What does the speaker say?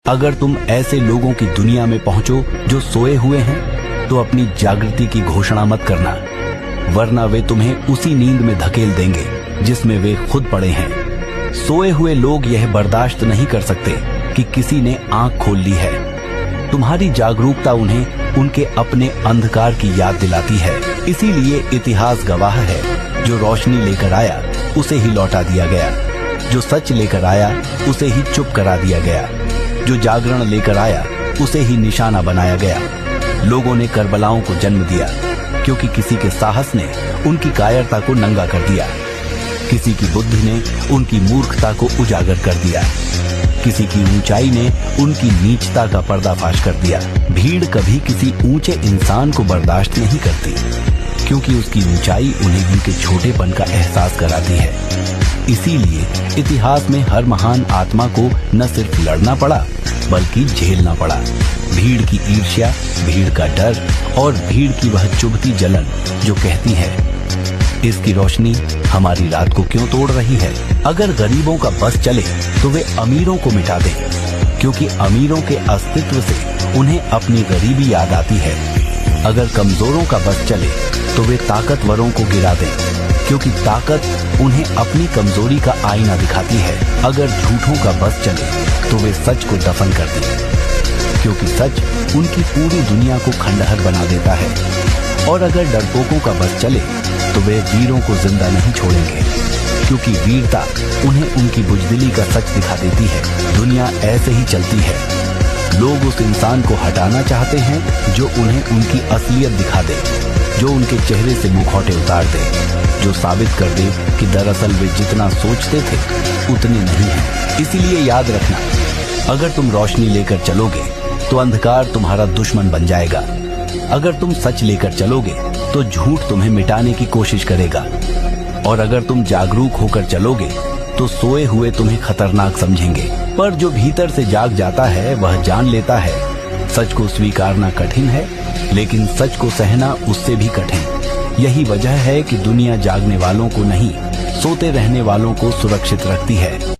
अगर तुम ऐसे लोगों की दुनिया में पहुंचो जो सोए हुए हैं, तो अपनी जागृति की घोषणा मत करना, वरना वे तुम्हें उसी नींद में धकेल देंगे जिसमें वे खुद पड़े हैं। सोए हुए लोग यह बर्दाश्त नहीं कर सकते कि किसी ने आंख खोल ली है। तुम्हारी जागरूकता उन्हें उनके अपने अंधकार की याद दिलाती है। इसीलिए इतिहास गवाह है, जो रोशनी लेकर आया उसे ही लौटा दिया गया, जो सच लेकर आया उसे ही चुप करा दिया गया, जो जागरण लेकर आया उसे ही निशाना बनाया गया। लोगों ने करबलाओं को जन्म दिया क्योंकि किसी के साहस ने उनकी कायरता को नंगा कर दिया, किसी की बुद्धि ने उनकी मूर्खता को उजागर कर दिया, किसी की ऊंचाई ने उनकी नीचता का पर्दाफाश कर दिया। भीड़ कभी किसी ऊंचे इंसान को बर्दाश्त नहीं करती, क्योंकि उसकी ऊंचाई उन्हें उनके छोटेपन का एहसास कराती है। इसीलिए इतिहास में हर महान आत्मा को न सिर्फ लड़ना पड़ा, बल्कि झेलना पड़ा। भीड़ की ईर्ष्या, भीड़ का डर और भीड़ की वह चुभती जलन जो कहती है, इसकी रोशनी हमारी रात को क्यों तोड़ रही है। अगर गरीबों का बस चले तो वे अमीरों को मिटा दें, क्योंकि अमीरों के अस्तित्व से उन्हें अपनी गरीबी याद आती है। अगर कमजोरों का बस चले तो वे ताकतवरों को गिरा दें, क्योंकि ताकत उन्हें अपनी कमजोरी का आईना दिखाती है। अगर झूठों का बस चले तो वे सच को दफन कर दें, क्योंकि सच उनकी पूरी दुनिया को खंडहर बना देता है। और अगर डरपोकों का बस चले तो वे वीरों को जिंदा नहीं छोड़ेंगे, क्योंकि वीरता उन्हें उनकी बुजदिली का सच दिखा देती है। दुनिया ऐसे ही चलती है। लोग उस इंसान को हटाना चाहते हैं जो उन्हें उनकी असलियत दिखा दे, जो उनके चेहरे से मुखौटे उतार दे, जो साबित कर दे कि दरअसल वे जितना सोचते थे उतने नहीं हैं। इसीलिए याद रखना, अगर तुम रोशनी लेकर चलोगे तो अंधकार तुम्हारा दुश्मन बन जाएगा। अगर तुम सच लेकर चलोगे तो झूठ तुम्हें मिटाने की कोशिश करेगा। और अगर तुम जागरूक होकर चलोगे तो सोए हुए तुम्हें खतरनाक समझेंगे। पर जो भीतर से जाग जाता है वह जान लेता है, सच को स्वीकारना कठिन है, लेकिन सच को सहना उससे भी कठिन। यही वजह है कि दुनिया जागने वालों को नहीं, सोते रहने वालों को सुरक्षित रखती है।